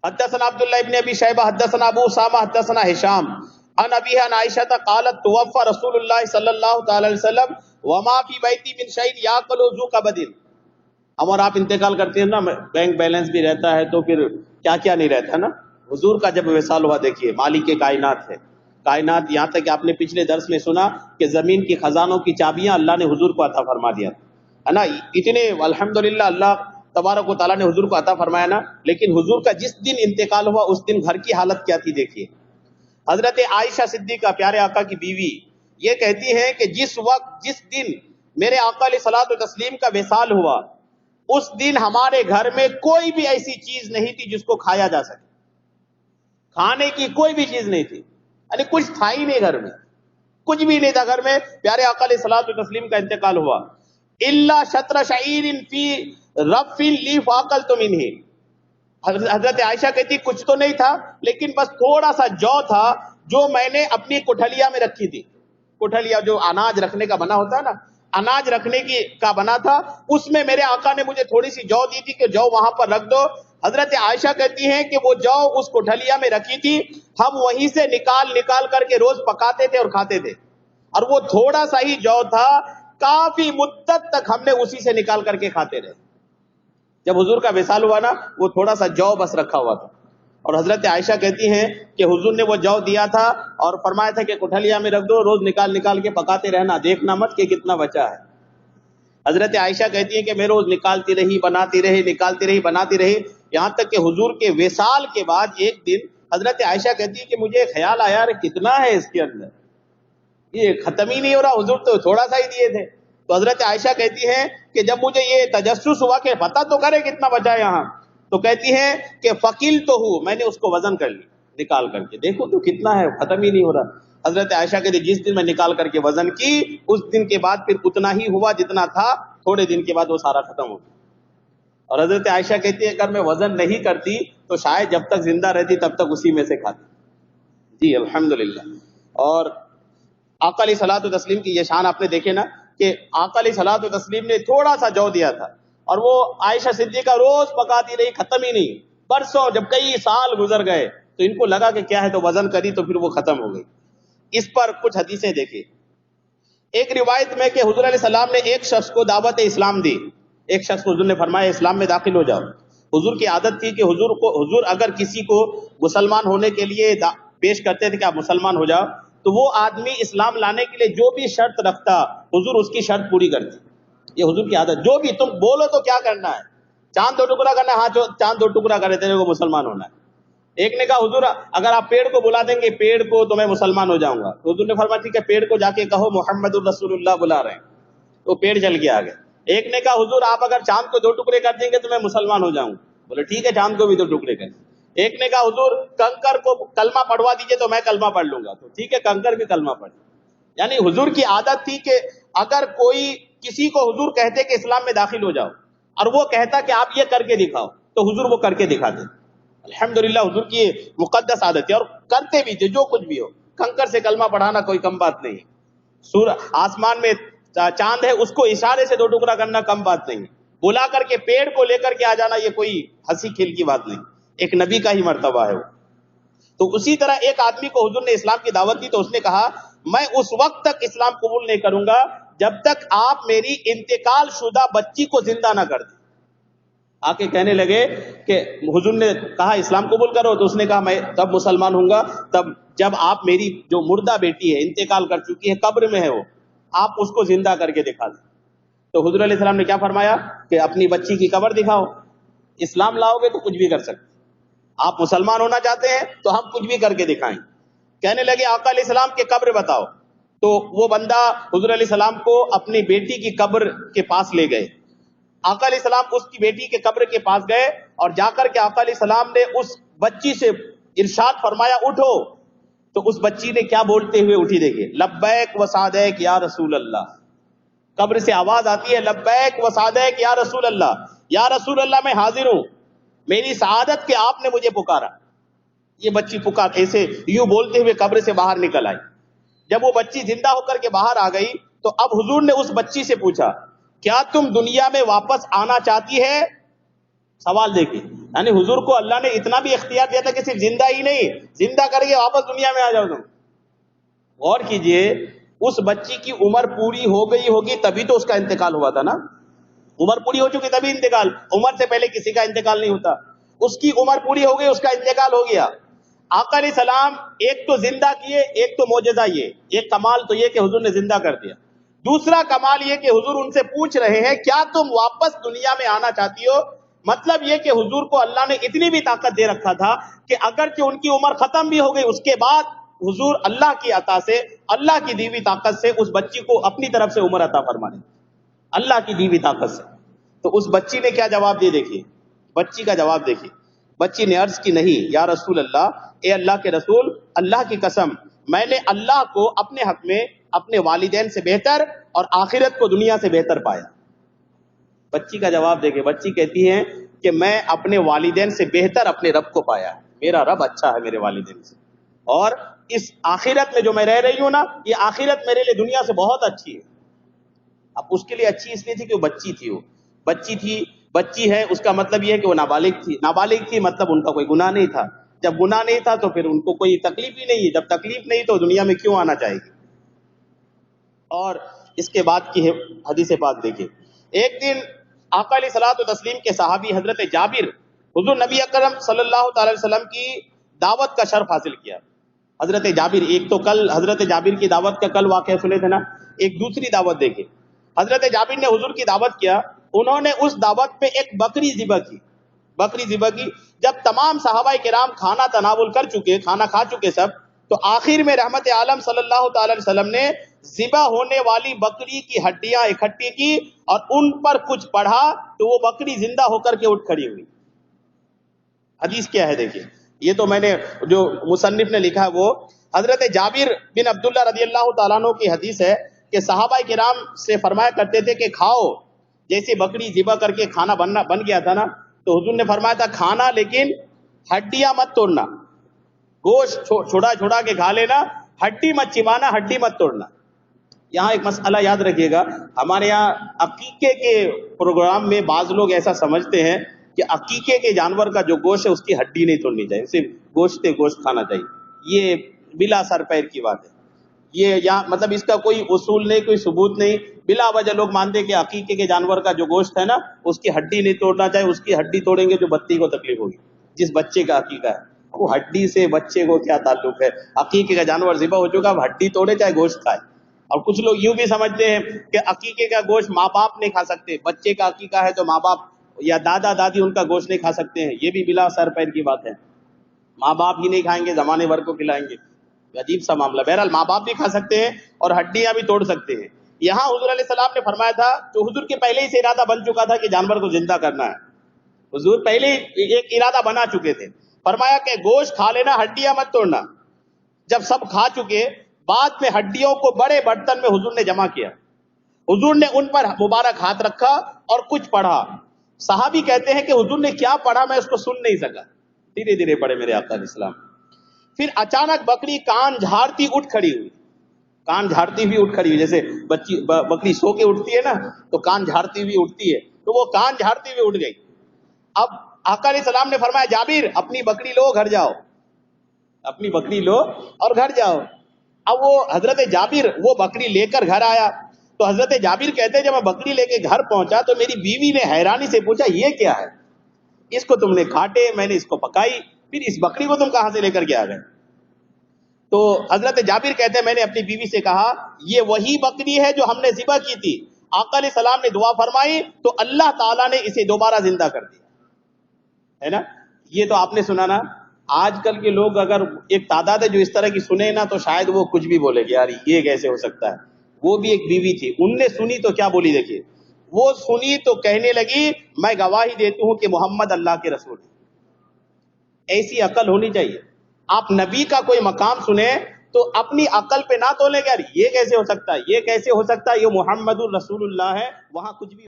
حدثنا عبداللہ ابن ابی شیبہ حدثنا ابو اسامہ حدثنا ہشام عن ابیہ عن عائشہ قالت توفى رسول اللہ صلی اللہ تعالی علیہ وسلم وما فی بیتی من شیء یاکل ذو کبد. اور آپ انتقال کرتے ہیں نا، بینک بیلنس بھی رہتا ہے تو پھر کیا کیا نہیں رہتا نا. حضور کا جب وصال ہوا، دیکھیے مالک کائنات ہے، کائنات، یہاں تک کہ آپ نے پچھلے درس میں سنا کہ زمین کی خزانوں کی چابیاں اللہ نے حضور کو عطا فرما دیا ہے نا. اتنے الحمدللہ اللہ تبارک و تعالیٰ نے حضور کو عطا فرمایا نا. لیکن حضور کا جس دن انتقال ہوا اس دن گھر کی حالت کیا تھی دیکھیے. حضرت عائشہ صدیقہ پیارے آقا کی بیوی یہ کہتی ہیں کہ جس دن میرے آقا علیہ الصلوۃ والتسلیم کا وصال ہوا اس دن ہمارے گھر میں کوئی بھی ایسی چیز نہیں تھی جس کو کھایا جا سکے. کھانے کی کوئی بھی چیز نہیں تھی، یعنی کچھ تھا ہی نہیں گھر میں، کچھ بھی نہیں تھا گھر میں. پیارے آقا علیہ الصلوۃ والتسلیم کا انتقال ہوا. الا شطر شعیر فی رف لی فاکلت منہ. حضرت عائشہ کہتی کچھ تو نہیں تھا لیکن بس تھوڑا سا جو تھا جو میں نے اپنی کٹھلیا میں رکھی تھی. کٹھلیا جو اناج رکھنے کا بنا ہوتا ہے نا، اناج رکھنے کا بنا تھا، اس میں میرے آقا نے مجھے تھوڑی سی جو دی تھی کہ جو وہاں پر رکھ دو. حضرت عائشہ کہتی ہیں کہ وہ جو اس کٹھلیا میں رکھی تھی ہم وہیں سے نکال کر کے روز پکاتے تھے اور کھاتے تھے. اور وہ تھوڑا سا ہی جو تھا کافی مدت تک ہم نے اسی سے نکال کر کے کھاتے رہے. جب حضور کا وصال ہوا نا وہ تھوڑا سا جو بس رکھا ہوا تھا. اور حضرت عائشہ کہتی ہیں کہ حضور نے وہ جو دیا تھا اور فرمایا تھا کہ کٹھلیا میں رکھ دو، روز نکال کے پکاتے رہنا، دیکھنا مت کہ کتنا بچا ہے. حضرت عائشہ کہتی ہیں کہ میں روز نکالتی رہی بناتی رہی یہاں تک کہ حضور کے وصال کے بعد ایک دن حضرت عائشہ کہتی ہے کہ مجھے خیال آیا ارے کتنا ہے اس کے اندر، یہ ختم ہی نہیں ہو رہا، حضور تو تھوڑا سا ہی دیے تھے. تو حضرت عائشہ کہتی ہیں کہ جب مجھے یہ تجسس ہوا کہ پتہ تو کرے کتنا بچا ہے یہاں، تو کہتی ہیں کہ فقیل تو ہوں، میں نے اس کو وزن کر لی نکال کر کے، دیکھو تو کتنا ہے، ختم ہی نہیں ہو رہا. حضرت عائشہ کہتی جس دن میں نکال کر کے وزن کی اس دن کے بعد پھر اتنا ہی ہوا جتنا تھا، تھوڑے دن کے بعد وہ سارا ختم ہو گیا. اور حضرت عائشہ کہتی ہے اگر میں وزن نہیں کرتی تو شاید جب تک زندہ رہتی تب تک اسی میں سے کھاتی. جی الحمدللہ. اور آقا علیہ الصلوۃ والتسلیم کی یہ شان آپ نے دیکھے نا کہ آقا علیہ الصلوۃ والتسلیم نے تھوڑا سا جو دیا تھا اور وہ عائشہ صدیقہ روز پکاتی رہی، ختم ہی نہیں. برسوں جب کئی سال گزر گئے تو ان کو لگا کہ کیا ہے تو وزن کری تو پھر وہ ختم ہو گئی. اس پر کچھ حدیثیں دیکھیں. ایک روایت میں کہ حضور علیہ السلام نے ایک شخص کو دعوت اسلام دی. ایک شخص کو حضور نے فرمایا اسلام میں داخل ہو جاؤ. حضور کی عادت تھی کہ حضور اگر کسی کو مسلمان ہونے کے لیے پیش کرتے تھے کہ آپ مسلمان ہو جاؤ تو وہ آدمی اسلام لانے کے لیے جو بھی شرط رکھتا حضور اس کی شرط پوری کرتے. یہ حضور کی عادت، جو بھی تم بولو تو کیا کرنا ہے، چاند دو ٹکڑا کرنا ہے، ہاں چاند دو ٹکڑا کرے تیرے کو مسلمان ہونا ہے. ایک نے کہا حضور اگر آپ پیڑ کو بلا دیں گے پیڑ کو تو میں مسلمان ہو جاؤں گا. حضور نے فرمایا ٹھیک ہے پیڑ کو جا کے کہو محمد الرسول اللہ بلا رہے ہیں، تو پیڑ چل کے آ گئے. ایک نے کہا حضور آپ اگر چاند کو دو ٹکڑے کر دیں گے تو میں مسلمان ہو جاؤں. بولے ٹھیک ہے چاند کو بھی دو ٹکڑے کریں. ایک نے کہا حضور کنکر کو کلمہ پڑھوا دیجئے تو میں کلمہ پڑھ لوں گا، تو ٹھیک ہے کنکر بھی کلمہ پڑھ. یعنی حضور کی عادت تھی کہ اگر کوئی کسی کو حضور کہتے کہ اسلام میں داخل ہو جاؤ اور وہ کہتا کہ آپ یہ کر کے دکھاؤ تو حضور وہ کر کے دکھاتے. الحمدللہ حضور کی مقدس عادت ہے اور کرتے بھی تھے جو کچھ بھی ہو. کنکر سے کلمہ پڑھانا کوئی کم بات نہیں. آسمان میں چاند ہے اس کو اشارے سے دو ٹکڑا کرنا کم بات نہیں. بلا کر کے پیڑ کو لے کر کے آ جانا یہ کوئی ہنسی کھیل کی بات نہیں، ایک نبی کا ہی مرتبہ ہے وہ. تو اسی طرح ایک آدمی کو حضور نے اسلام کی دعوت دی تو اس نے کہا میں اس وقت تک اسلام قبول نہیں کروں گا جب تک آپ میری انتقال شدہ بچی کو زندہ نہ کر دیں. آ کے کہنے لگے کہ حضور نے کہا اسلام قبول کرو تو اس نے کہا میں تب مسلمان ہوں گا تب جب آپ میری جو مردہ بیٹی ہے انتقال کر چکی ہے قبر میں ہے وہ آپ اس کو زندہ کر کے دکھا دیں. تو حضور علیہ السلام نے کیا فرمایا کہ اپنی بچی کی قبر دکھاؤ. اسلام لاؤ گے تو کچھ بھی کر سکتے، آپ مسلمان ہونا چاہتے ہیں تو ہم کچھ بھی کر کے دکھائیں. کہنے لگے آقا علیہ السلام کی قبر بتاؤ. تو وہ بندہ حضور علیہ السلام کو اپنی بیٹی کی قبر کے پاس لے گئے. آقا علیہ السلام اس کی بیٹی کے قبر کے پاس گئے اور جا کر کے آقا علیہ السلام نے اس بچی سے ارشاد فرمایا اٹھو. تو اس بچی نے کیا بولتے ہوئے اٹھی دیکھیے لبیک و سعدیک یا رسول اللہ. قبر سے آواز آتی ہے لبیک و سعدیک یا رسول اللہ، یا رسول اللہ میں حاضر ہوں، میری سعادت کہ آپ نے مجھے پکارا. یہ بچی پکار ایسے یوں بولتے ہوئے قبر سے باہر نکل آئی. جب وہ بچی زندہ ہو کر کے باہر آ گئی تو اب حضور نے اس بچی سے پوچھا کیا تم دنیا میں واپس آنا چاہتی ہے؟ سوال دیکھیں یعنی حضور کو اللہ نے اتنا بھی اختیار دیا تھا کہ صرف زندہ ہی نہیں، زندہ کر کے واپس دنیا میں آ جاؤ تم. غور کیجئے، اس بچی کی عمر پوری ہو گئی ہوگی تبھی تو اس کا انتقال ہوا تھا نا. عمر پوری ہو چکی تبھی انتقال، عمر سے پہلے کسی کا انتقال نہیں ہوتا. اس کی عمر پوری ہو گئی، اس کا انتقال ہو گیا. آقا علیہ السلام ایک تو زندہ کیے، ایک تو معجزہ یہ، ایک کمال تو یہ کہ حضور نے زندہ کر دیا. دوسرا کمال یہ کہ حضور ان سے پوچھ رہے ہیں کیا تم واپس دنیا میں آنا چاہتی ہو؟ مطلب یہ کہ حضور کو اللہ نے اتنی بھی طاقت دے رکھا تھا کہ اگرچہ ان کی عمر ختم بھی ہو گئی، اس کے بعد حضور اللہ کی عطا سے، اللہ کی دی ہوئی طاقت سے اس بچی کو اپنی طرف سے عمر عطا فرمانے، اللہ کی دی ہوئی طاقت سے. تو اس بچی نے کیا جواب دیا؟ دیکھیے بچی کا جواب دیکھیے. بچی نے عرض کی نہیں یا رسول اللہ، اے اللہ کے رسول، اللہ کی قسم میں نے اللہ کو اپنے حق میں اپنے والدین سے بہتر اور آخرت کو دنیا سے بہتر پایا. بچی کا جواب دیکھیں، بچی کہتی ہے کہ میں اپنے والدین سے بہتر اپنے رب کو پایا، میرا رب اچھا ہے میرے والدین سے، اور اس آخرت میں جو میں رہ رہی ہوں نا، یہ آخرت میرے لیے دنیا سے بہت اچھی ہے. اب اس کے لیے اچھی اس لیے تھی کہ وہ بچی تھی، وہ بچی تھی، بچی ہے اس کا مطلب یہ ہے کہ وہ نابالغ تھی. نابالغ تھی مطلب ان کا کوئی گناہ نہیں تھا. جب گناہ نہیں تھا تو پھر ان کو کوئی تکلیف ہی نہیں ہے. جب تکلیف نہیں تو دنیا میں کیوں آنا چاہے گی؟ اور اس کے بعد کی حدیث پاک دیکھیں. ایک دن آقا علیہ الصلوۃ والتسلیم کے صحابی حضرت جابر حضور نبی اکرم صلی اللہ تعالی وسلم کی دعوت کا شرف حاصل کیا. حضرت جابر، ایک تو کل حضرت جابر کی دعوت کا کل واقعہ سنے تھے نا، ایک دوسری دعوت دیکھیں. حضرت جابر نے حضور کی دعوت کیا، انہوں نے اس دعوت پہ ایک بکری ذبح کی. بکری ذبح کی. جب تمام صحابہ کرام کھانا تناول کر چکے، کھانا کھا چکے سب، تو آخر میں رحمت عالم صلی اللہ تعالی علیہ وسلم نے ذبح ہونے والی بکری کی ہڈیاں اکٹھی کی اور ان پر کچھ پڑھا تو وہ بکری زندہ ہو کر کے اٹھ کھڑی ہوئی. حدیث کیا ہے دیکھیے، یہ تو میں نے جو مصنف نے لکھا ہے وہ حضرت جابر بن عبداللہ رضی اللہ تعالیٰ عنہ کی حدیث ہے کہ صحابہ کرام سے فرمایا کرتے تھے کہ کھاؤ. جیسے بکری ذبح کر کے کھانا بن گیا تھا نا، تو حضور نے فرمایا تھا کھانا لیکن ہڈیاں مت توڑنا، گوشت چھوڑا کے کھا لینا، ہڈی مت چبانا، ہڈی مت توڑنا. یہاں ایک مسئلہ یاد رکھیے گا، ہمارے یہاں عقیقے کے پروگرام میں بعض لوگ ایسا سمجھتے ہیں کہ عقیقے کے جانور کا جو گوشت ہے اس کی ہڈی نہیں توڑنی چاہیے، صرف گوشت کھانا چاہیے. یہ بلا سر پیر کی بات ہے. یہ یہاں مطلب اس کا کوئی اصول نہیں، کوئی ثبوت نہیں. بلا وجہ لوگ مانتے ہیں کہ عقیقے کے جانور کا جو گوشت ہے نا اس کی ہڈی نہیں توڑنا چاہیے. اس کی ہڈی توڑیں گے جو بچی کو تکلیف ہوگی، جس بچے کا عقیقہ ہے. وہ ہڈی سے بچے کو کیا تعلق ہے؟ عقیقے کا جانور ذبح ہو چکا، اب ہڈی توڑے چاہے گوشت کھائے. اور کچھ لوگ یوں بھی سمجھتے ہیں کہ عقیقے کا گوشت ماں باپ نہیں کھا سکتے، بچے کا عقیقہ ہے تو ماں باپ یا دادا دادی ان کا گوشت نہیں کھا سکتے ہیں. یہ بھی بلا سر پیر کی بات ہے. ماں باپ ہی نہیں کھائیں گے، زمانے بھر کو کھلائیں گے، عجیب سا معاملہ. بہرحال ماں باپ بھی کھا سکتے ہیں اور ہڈیاں بھی توڑ سکتے ہیں. یہاں حضور علیہ السلام نے فرمایا تھا، تو حضور کے پہلے ہی سے ارادہ بن چکا تھا کہ جانور کو زندہ کرنا ہے. حضور پہلے ہی ایک ارادہ بنا چکے تھے. فرمایا کہ گوشت کھا لینا، ہڈیاں مت توڑنا. جب سب کھا چکے، بعد میں ہڈیوں کو بڑے برتن میں حضور نے جمع کیا. حضور نے ان پر مبارک ہاتھ رکھا اور کچھ پڑھا. صحابی کہتے ہیں کہ حضور نے کیا پڑھا میں اس کو سن نہیں سکا، دھیرے دھیرے پڑھے میرے آقا علیہ السلام. پھر اچانک بکری کان جھاڑتی اٹھ کھڑی ہوئی. کان جھاڑتی ہوئی اٹھ کھڑی ہوئی، جیسے بکری سو کے اٹھتی ہے نا تو کان جھاڑتی ہوئی اٹھتی ہے، تو وہ کان جھاڑتی ہوئی اٹھ گئی. اب آقا علیہ السلام نے فرمایا جابر اپنی بکری لو، گھر جاؤ، اپنی بکری لو اور گھر جاؤ. اب وہ حضرت جابر وہ بکری لے کر گھر آیا. تو حضرت جابر کہتے ہیں جب میں بکری لے کے گھر پہنچا تو میری بیوی نے حیرانی سے پوچھا یہ کیا ہے؟ اس کو تم نے کاٹے، میں نے اس کو پکائی، پھر اس بکری کو تم کہاں سے لے کر کے آ گئے؟ تو حضرت جابر کہتے ہیں میں نے اپنی بیوی سے کہا یہ وہی بکری ہے جو ہم نے ذبح کی تھی. آقا علیہ السلام نے دعا فرمائی تو اللہ تعالیٰ نے اسے دوبارہ زندہ کر دیا ہے نا. یہ تو آپ نے سنا نا. آج کل کے لوگ اگر ایک تعداد ہے جو اس طرح کی سنے نا تو شاید وہ کچھ بھی بولے کہ یار یہ کیسے ہو سکتا ہے. وہ بھی ایک بیوی تھی، ان نے سنی تو کیا بولی دیکھیے. وہ سنی تو کہنے لگی میں گواہی دیتی ہوں کہ محمد اللہ کے رسول. ایسی عقل ہونی چاہیے. آپ نبی کا کوئی مقام سنیں تو اپنی عقل پہ نہ تولیں کہ یار یہ کیسے ہو سکتا ہے، یہ کیسے ہو سکتا ہے، یہ محمد الرسول اللہ ہے. وہاں کچھ بھی